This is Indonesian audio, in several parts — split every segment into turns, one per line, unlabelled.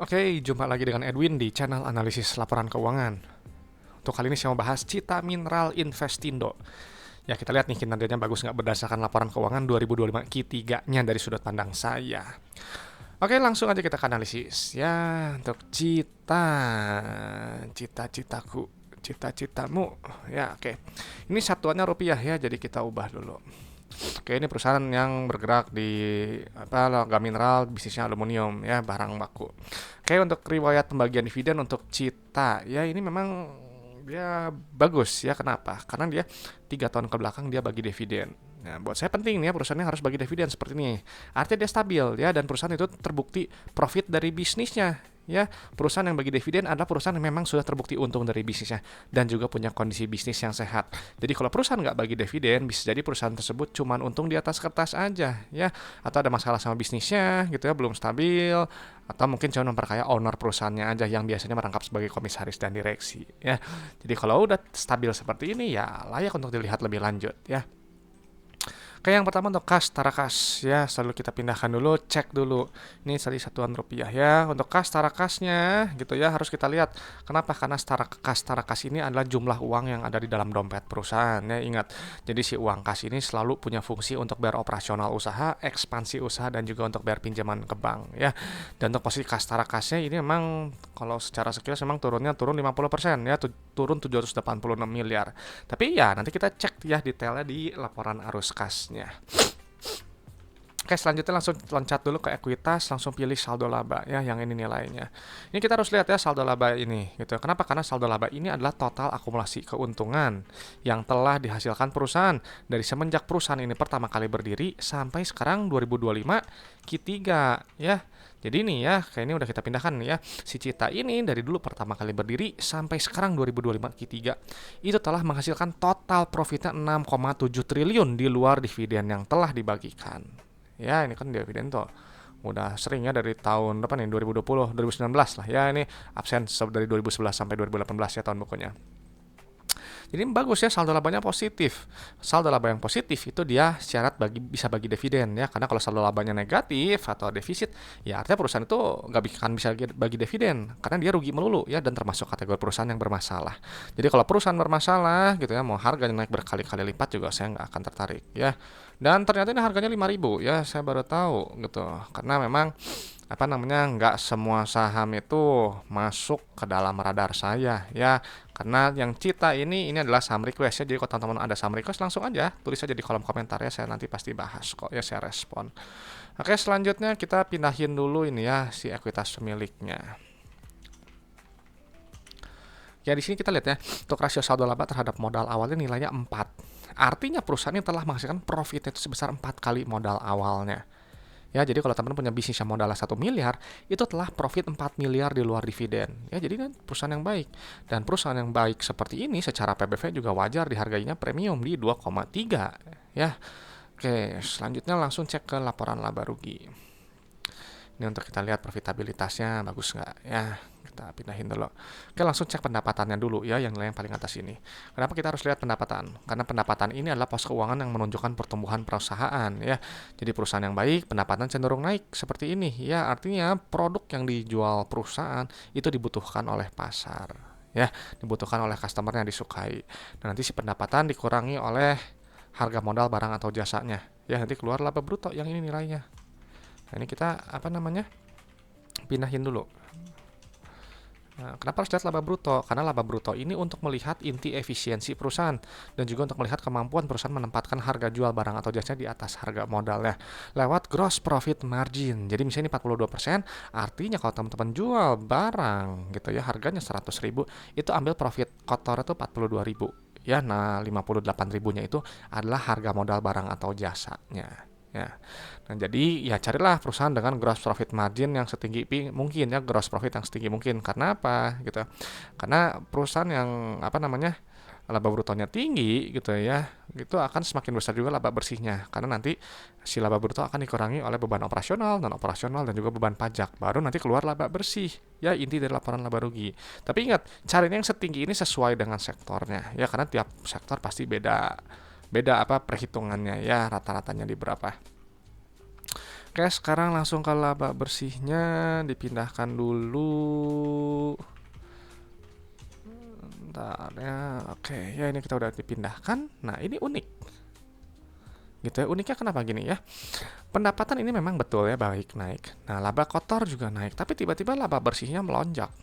Oke, jumpa lagi dengan Edwin di channel analisis laporan keuangan. Untuk kali ini saya mau bahas Cita Mineral Investindo. Ya, kita lihat nih kinerjanya bagus nggak berdasarkan laporan keuangan 2025 Q3-nya dari sudut pandang saya. Oke, langsung aja kita ke analisis. Ya, untuk cita-citaku, cita-citamu. Ya, oke. Ini satuannya rupiah ya, jadi kita ubah dulu. Oke, ini perusahaan yang bergerak di logam mineral, bisnisnya aluminium ya, barang baku. Oke, untuk riwayat pembagian dividen untuk Cita, ya ini memang dia bagus ya. Kenapa? Karena dia 3 tahun ke belakang dia bagi dividen. Nah, buat saya penting nih ya, perusahaannya harus bagi dividen seperti ini. Artinya dia stabil ya, dan perusahaan itu terbukti profit dari bisnisnya. Ya, perusahaan yang bagi dividen adalah perusahaan yang memang sudah terbukti untung dari bisnisnya dan juga punya kondisi bisnis yang sehat. Jadi kalau perusahaan nggak bagi dividen, bisa jadi perusahaan tersebut cuma untung di atas kertas aja, ya, atau ada masalah sama bisnisnya, gitu ya, belum stabil, atau mungkin cuma memperkaya owner perusahaannya aja yang biasanya merangkap sebagai komisaris dan direksi, ya. Jadi kalau udah stabil seperti ini, ya layak untuk dilihat lebih lanjut, ya. Kayak yang pertama untuk kas tarakas ya, selalu kita pindahkan dulu, cek dulu. Ini tadi satuan rupiah ya. Untuk kas tarakasnya gitu ya, harus kita lihat. Kenapa? Karena kas tarakas ini adalah jumlah uang yang ada di dalam dompet perusahaan ya. Ingat, jadi si uang kas ini selalu punya fungsi untuk bayar operasional usaha, ekspansi usaha, dan juga untuk bayar pinjaman ke bank ya. Dan untuk posisi kas tarakasnya ini memang kalau secara sekilas memang turun 50% ya, turun 786 miliar. Tapi ya nanti kita cek ya detailnya di laporan arus kasnya. Oke, selanjutnya langsung loncat dulu ke ekuitas, langsung pilih saldo laba ya, yang ini nilainya. Ini kita harus lihat ya saldo laba ini gitu. Kenapa? Karena saldo laba ini adalah total akumulasi keuntungan yang telah dihasilkan perusahaan dari semenjak perusahaan ini pertama kali berdiri sampai sekarang 2025 Q3 ya. Jadi ini ya, kayak ini udah kita pindahkan nih ya. Si Cita ini dari dulu pertama kali berdiri sampai sekarang 2025 Q3 itu telah menghasilkan total profitnya 6,7 triliun di luar dividen yang telah dibagikan. Ya, ini kan dividen tuh udah sering ya dari tahun berapa nih, 2020, 2019 lah ya, ini absen dari 2011 sampai 2018 ya tahun bukunya. Jadi bagus ya, saldo labanya positif. Saldo laba yang positif itu dia syarat bisa bagi dividen ya. Karena kalau saldo labanya negatif atau defisit, ya artinya perusahaan itu nggak akan bisa bagi dividen karena dia rugi melulu ya, dan termasuk kategori perusahaan yang bermasalah. Jadi kalau perusahaan bermasalah gitu ya, mau harganya naik berkali-kali lipat juga saya nggak akan tertarik ya. Dan ternyata ini harganya 5.000 ya, saya baru tahu gitu. Karena memang nggak semua saham itu masuk ke dalam radar saya ya, karena yang Cita ini adalah saham request ya. Jadi kalau teman-teman ada saham request, langsung aja tulis aja di kolom komentar ya, saya nanti pasti bahas kok ya, saya respon. Oke, selanjutnya kita pindahin dulu ini ya si ekuitas pemiliknya. Ya, di sini kita lihat ya, untuk rasio saldo laba terhadap modal awalnya nilainya 4. Artinya perusahaan yang telah menghasilkan profit itu sebesar 4 kali modal awalnya. Ya, jadi kalau teman-teman punya bisnis yang modalnya 1 miliar, itu telah profit 4 miliar di luar dividen. Ya, jadi kan perusahaan yang baik. Dan perusahaan yang baik seperti ini secara PBV juga wajar dihargainya premium di 2,3. Ya. Oke, selanjutnya langsung cek ke laporan laba rugi. Ini untuk kita lihat profitabilitasnya bagus nggak ya. Kita pindahin dulu. Oke, langsung cek pendapatannya dulu ya, yang paling atas ini. Kenapa kita harus lihat pendapatan? Karena pendapatan ini adalah pos keuangan yang menunjukkan pertumbuhan perusahaan ya. Jadi perusahaan yang baik, pendapatan cenderung naik seperti ini ya. Artinya produk yang dijual perusahaan itu dibutuhkan oleh pasar ya, dibutuhkan oleh customer yang disukai. Dan nanti si pendapatan dikurangi oleh harga modal barang atau jasanya. Ya, nanti keluar laba bruto yang ini nilainya. Nah, ini kita pindahin dulu. Nah, kenapa harus lihat laba bruto? Karena laba bruto ini untuk melihat inti efisiensi perusahaan dan juga untuk melihat kemampuan perusahaan menempatkan harga jual barang atau jasanya di atas harga modalnya lewat gross profit margin. Jadi misalnya ini 42%, artinya kalau teman-teman jual barang gitu ya, harganya 100.000, itu ambil profit kotor itu 42.000. Ya, nah 58.000-nya itu adalah harga modal barang atau jasanya. Ya, nah jadi ya carilah perusahaan dengan gross profit margin yang setinggi mungkin ya, gross profit yang setinggi mungkin. Karena apa gitu? Karena perusahaan yang laba brutonya tinggi gitu ya, itu akan semakin besar juga laba bersihnya. Karena nanti si laba bruto akan dikurangi oleh beban operasional, non operasional, dan juga beban pajak. Baru nanti keluar laba bersih. Ya, inti dari laporan laba rugi. Tapi ingat, carinya yang setinggi ini sesuai dengan sektornya ya, karena tiap sektor pasti beda perhitungannya ya, rata-ratanya di berapa. Oke, sekarang langsung ke laba bersihnya, dipindahkan dulu. Bentar ya. Oke, ya ini kita udah dipindahkan. Nah, ini unik. Gitu ya. Uniknya kenapa gini ya? Pendapatan ini memang betul ya baik naik. Nah, laba kotor juga naik, tapi tiba-tiba laba bersihnya melonjak.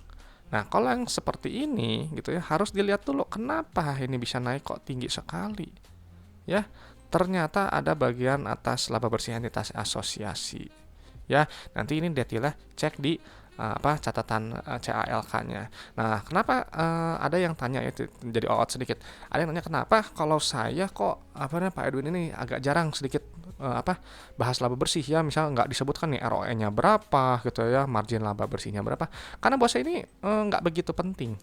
Nah, kalau yang seperti ini gitu ya, harus dilihat dulu kenapa ini bisa naik kok tinggi sekali. Ya, ternyata ada bagian atas laba bersih entitas asosiasi. Ya, nanti ini detailnya cek di catatan CALK-nya. Nah, kenapa ada yang tanya ya, jadi out sedikit. Ada yang nanya kenapa kalau saya kok Pak Edwin ini agak jarang sedikit bahas laba bersih ya, misal nggak disebutkan nih ROE-nya berapa gitu ya, margin laba bersihnya berapa. Karena buat saya ini nggak begitu penting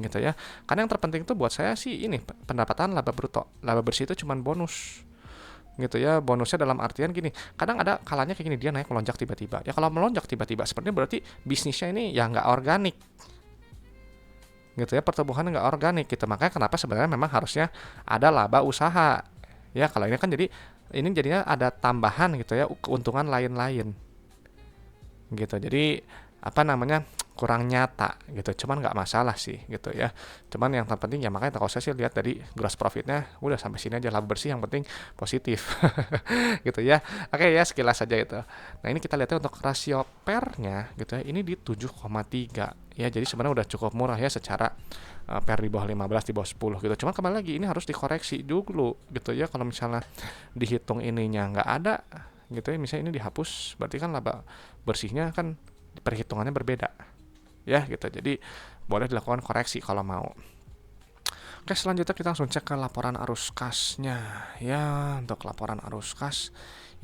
gitu ya. Karena yang terpenting itu buat saya sih ini pendapatan laba bruto. Laba bersih itu cuman bonus gitu ya. Bonusnya dalam artian gini, kadang ada kalanya kayak gini, dia naik melonjak tiba-tiba. Ya kalau melonjak tiba-tiba sepertinya berarti bisnisnya ini ya nggak organik gitu ya, pertumbuhan nggak organik gitu. Makanya kenapa sebenarnya memang harusnya ada laba usaha ya. Kalau ini kan jadi ini jadinya ada tambahan gitu ya, keuntungan lain-lain gitu. Jadi kurang nyata gitu, cuman nggak masalah sih gitu ya. Cuman yang terpenting ya, makanya kalau saya sih lihat dari gross profitnya udah sampai sini aja, laba bersih yang penting positif gitu ya. Oke ya, sekilas saja itu. Nah, ini kita lihatnya untuk rasio PER-nya gitu ya, ini di 7,3 ya. Jadi sebenarnya udah cukup murah ya secara PER di bawah 15, di bawah 10 gitu. Cuman kembali lagi ini harus dikoreksi dulu gitu ya. Kalau misalnya dihitung ininya nggak ada gitu ya, misalnya ini dihapus, berarti kan laba bersihnya kan perhitungannya berbeda ya gitu. Jadi boleh dilakukan koreksi kalau mau. Oke, selanjutnya kita langsung cek ke laporan arus kasnya ya. Untuk laporan arus kas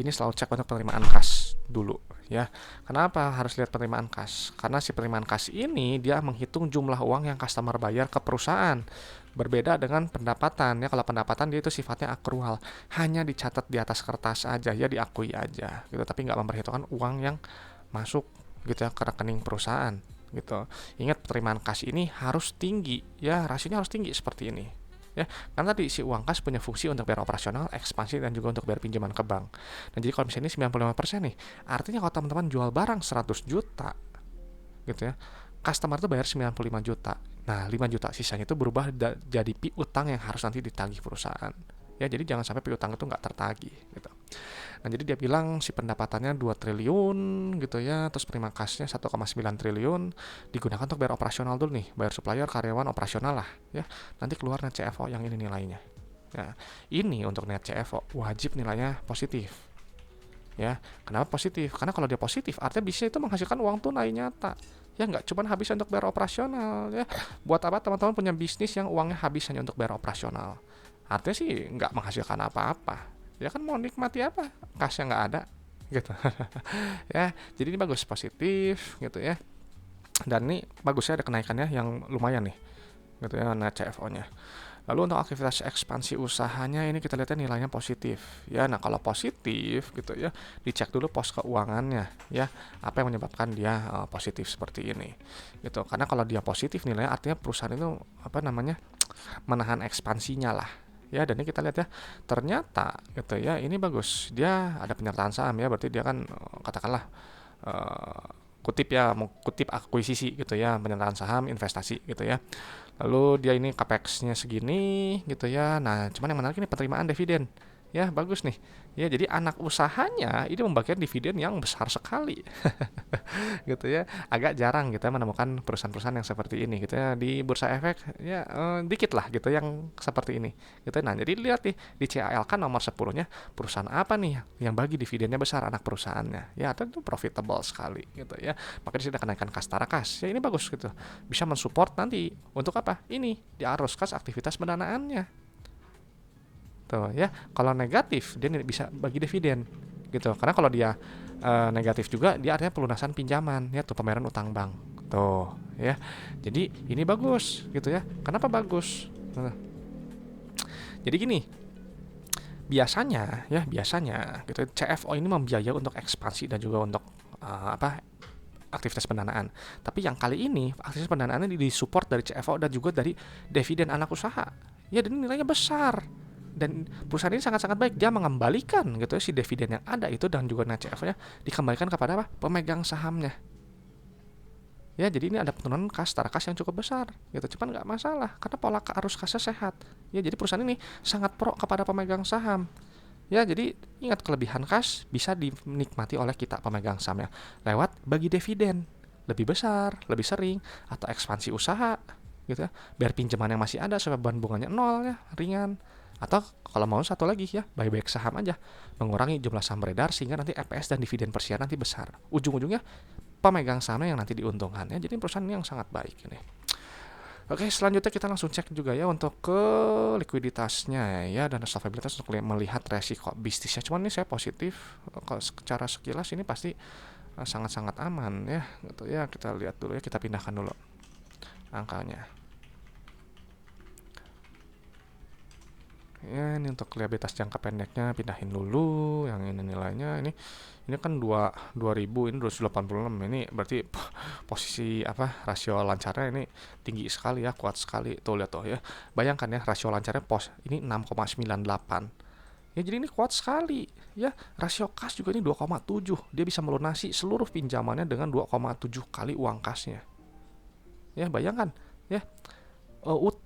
ini selalu cek untuk penerimaan kas dulu ya. Kenapa harus lihat penerimaan kas? Karena si penerimaan kas ini dia menghitung jumlah uang yang customer bayar ke perusahaan. Berbeda dengan pendapatan ya. Kalau pendapatan dia itu sifatnya akrual, hanya dicatat di atas kertas aja ya, diakui aja gitu, tapi nggak memperhitungkan uang yang masuk gitu ya ke rekening perusahaan gitu. Ingat, penerimaan kas ini harus tinggi ya, rasionya harus tinggi seperti ini ya. Karena tadi si uang kas punya fungsi untuk bayar operasional, ekspansi, dan juga untuk bayar pinjaman ke bank. Dan jadi kalau misalnya ini 95% nih, artinya kalau teman-teman jual barang 100 juta gitu ya, customer tuh bayar 95 juta. Nah, 5 juta sisanya itu berubah jadi piutang yang harus nanti ditagih perusahaan ya. Jadi jangan sampai piutang itu nggak tertagih gitu. Nah, jadi dia bilang si pendapatannya 2 triliun gitu ya, terus penerimaan kasnya 1,9 triliun, digunakan untuk bayar operasional dulu nih, bayar supplier, karyawan, operasional lah ya. Nanti keluar net CFO yang ini nilainya. Nah, ini untuk net CFO wajib nilainya positif ya. Kenapa positif? Karena kalau dia positif artinya bisnis itu menghasilkan uang tunai nyata ya, nggak cuma habis untuk bayar operasional ya. Buat apa teman-teman punya bisnis yang uangnya habis hanya untuk bayar operasional? Artinya sih nggak menghasilkan apa-apa ya. Kan mau nikmati apa, kasnya nggak ada gitu ya. Jadi ini bagus, positif gitu ya. Dan ini bagusnya ada kenaikannya yang lumayan nih gitu ya, net CFO nya. Lalu untuk aktivitas ekspansi usahanya ini kita lihatnya nilainya positif ya. Nah, kalau positif gitu ya, dicek dulu pos keuangannya ya, apa yang menyebabkan dia positif seperti ini gitu. Karena kalau dia positif nilainya artinya perusahaan itu menahan ekspansinya lah ya. Dan ini kita lihat ya, ternyata gitu ya, ini bagus, dia ada penyertaan saham ya. Berarti dia kan katakanlah kutip akuisisi gitu ya, penyertaan saham, investasi gitu ya. Lalu dia ini capex-nya segini gitu ya. Nah, cuman yang menarik ini penerimaan dividen ya, bagus nih ya. Jadi anak usahanya ini membagikan dividen yang besar sekali gitu ya. Agak jarang kita menemukan perusahaan-perusahaan yang seperti ini gitu ya di bursa efek ya, dikit lah gitu yang seperti ini gitu. Nah, jadi lihat nih di CALK nomor 10-nya perusahaan apa nih yang bagi dividennya besar, anak perusahaannya ya, itu profitable sekali gitu ya. Makanya sudah kenaikan kas tara kas ya, ini bagus gitu, bisa mensupport nanti untuk apa ini di arus kas aktivitas pendanaannya tuh ya. Kalau negatif dia bisa bagi dividen gitu. Karena kalau dia negatif juga, dia artinya pelunasan pinjaman ya, tuh pembayaran utang bank tuh ya. Jadi ini bagus gitu ya. Kenapa bagus? Jadi gini, biasanya gitu CFO ini membiayai untuk ekspansi dan juga untuk aktivitas pendanaan. Tapi yang kali ini aktivitas pendanaannya disupport dari CFO dan juga dari dividen anak usaha ya, dan nilainya besar dan perusahaan ini sangat-sangat baik, dia mengembalikan gitu ya si dividen yang ada itu dan juga net CF-nya dikembalikan kepada apa? Pemegang sahamnya. Ya, jadi ini ada penurunan kas, setara kas yang cukup besar gitu. Cuman nggak masalah karena pola arus kasnya sehat. Ya, jadi perusahaan ini sangat pro kepada pemegang saham. Ya, jadi ingat kelebihan kas bisa dinikmati oleh kita pemegang sahamnya lewat bagi dividen lebih besar, lebih sering, atau ekspansi usaha gitu ya. Biar pinjaman yang masih ada supaya beban bunganya nol ya, ringan. Atau kalau mau satu lagi ya, buyback saham aja, mengurangi jumlah saham beredar sehingga nanti EPS dan dividen per share nanti besar. Ujung-ujungnya pemegang sahamnya yang nanti diuntungkan ya. Jadi perusahaan ini yang sangat baik ini. Oke, selanjutnya kita langsung cek juga ya untuk ke likuiditasnya ya dan solvabilitas untuk melihat resiko bisnisnya. Cuman ini saya positif kalau secara sekilas ini pasti sangat-sangat aman ya gitu ya. Kita lihat dulu ya, kita pindahkan dulu angkanya. Ya, ini untuk liabilitas jangka pendeknya pindahin dulu. Yang ini nilainya ini kan 2000, ini 286. Ini berarti posisi apa? Rasio lancarnya ini tinggi sekali ya, kuat sekali. Tuh lihat tuh ya. Bayangkan ya rasio lancarnya ini 6,98. Ya, jadi ini kuat sekali ya. Rasio kas juga ini 2,7. Dia bisa melunasi seluruh pinjamannya dengan 2,7 kali uang kasnya. Ya, bayangkan ya.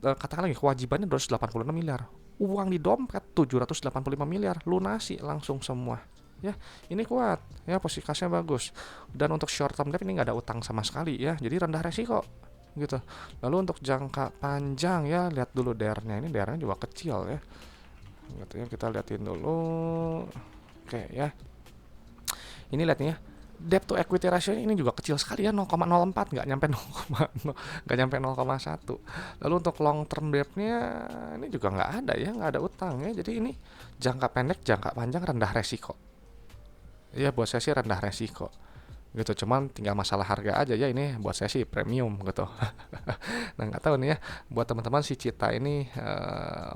Katakan lagi kewajibannya 286 miliar. Uang di dompet 785 miliar, lunasi langsung semua. Ya, ini kuat. Ya, posisi kasnya bagus. Dan untuk short term debt ini nggak ada utang sama sekali ya. Jadi rendah resiko gitu. Lalu untuk jangka panjang ya, lihat dulu DR-nya. Ini DR-nya juga kecil ya. Gitu ya, kita liatin dulu. Oke ya. Ini lihat nih ya. Debt to equity ratio ini juga kecil sekali ya, 0,04, nggak nyampe 0,1. Lalu untuk long term debt-nya ini juga nggak ada ya, nggak ada utang ya. Jadi ini jangka pendek, jangka panjang rendah resiko. Ya, buat saya sih rendah resiko gitu. Cuman tinggal masalah harga aja ya, ini buat saya sih premium gitu. Nah, nggak tahu nih ya buat teman-teman si Cita ini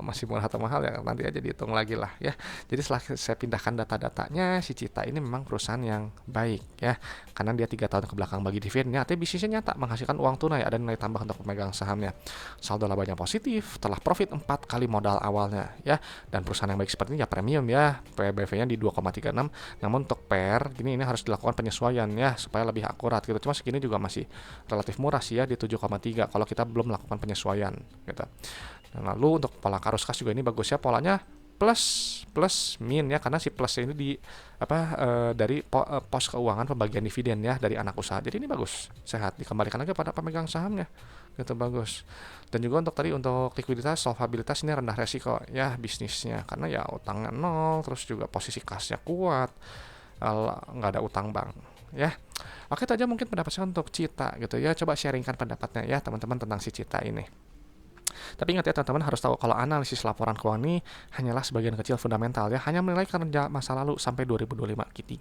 masih murah atau mahal ya, nanti aja dihitung lagi lah ya. Jadi setelah saya pindahkan data-datanya, si Cita ini memang perusahaan yang baik ya, karena dia 3 tahun ke belakang bagi dividennya, artinya bisnisnya nyata menghasilkan uang tunai, ada nilai tambah untuk pemegang sahamnya, saldo labanya positif, telah profit 4 kali modal awalnya ya. Dan perusahaan yang baik seperti ini ya premium ya, PBV-nya di 2,36. Namun untuk PER ini harus dilakukan penyesuaian ya supaya lebih akurat gitu. Cuma segini juga masih relatif murah sih ya, di 7,3 kalau kita belum melakukan penyesuaian gitu. Dan lalu untuk pola arus kas juga ini bagus ya, polanya plus min ya, karena si plus ini dari pos keuangan pembagian dividen ya dari anak usaha. Jadi ini bagus, sehat, dikembalikan lagi pada pemegang sahamnya gitu, bagus. Dan juga untuk likuiditas, solvabilitas ini rendah resiko ya bisnisnya, karena ya utangnya nol, terus juga posisi kasnya kuat, nggak ada utang bank ya. Oke, itu aja mungkin pendapat saya untuk Cita gitu ya. Coba sharingkan pendapatnya ya teman-teman tentang si Cita ini. Tapi ingat ya teman-teman, harus tahu kalau analisis laporan keuangan ini hanyalah sebagian kecil fundamental ya, hanya menilai kerja masa lalu sampai 2025 Q3.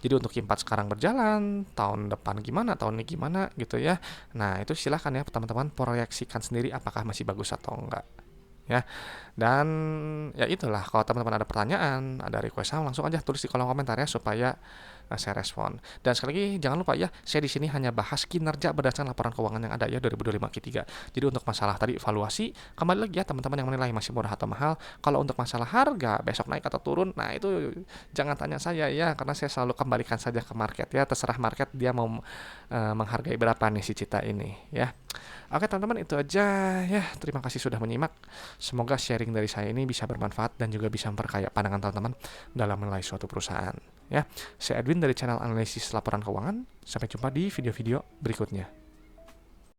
Jadi untuk Q4 sekarang berjalan, tahun depan gimana, tahun ini gimana gitu ya. Nah, itu silahkan ya teman-teman proyeksikan sendiri apakah masih bagus atau enggak ya. Dan ya itulah, kalau teman-teman ada pertanyaan, ada request, langsung aja tulis di kolom komentar ya supaya saya respon. Dan sekali lagi jangan lupa ya, saya di sini hanya bahas kinerja berdasarkan laporan keuangan yang ada ya 2025 Q3. Jadi untuk masalah tadi valuasi, kembali lagi ya teman-teman yang menilai masih murah atau mahal. Kalau untuk masalah harga besok naik atau turun, nah itu jangan tanya saya ya, karena saya selalu kembalikan saja ke market ya, terserah market dia mau menghargai berapa nih si Cita ini ya. Oke teman-teman, itu aja ya. Terima kasih sudah menyimak. Semoga sharing dari saya ini bisa bermanfaat dan juga bisa memperkaya pandangan teman-teman dalam menilai suatu perusahaan ya. Saya Edwin dari channel analisis laporan keuangan. Sampai jumpa di video-video berikutnya.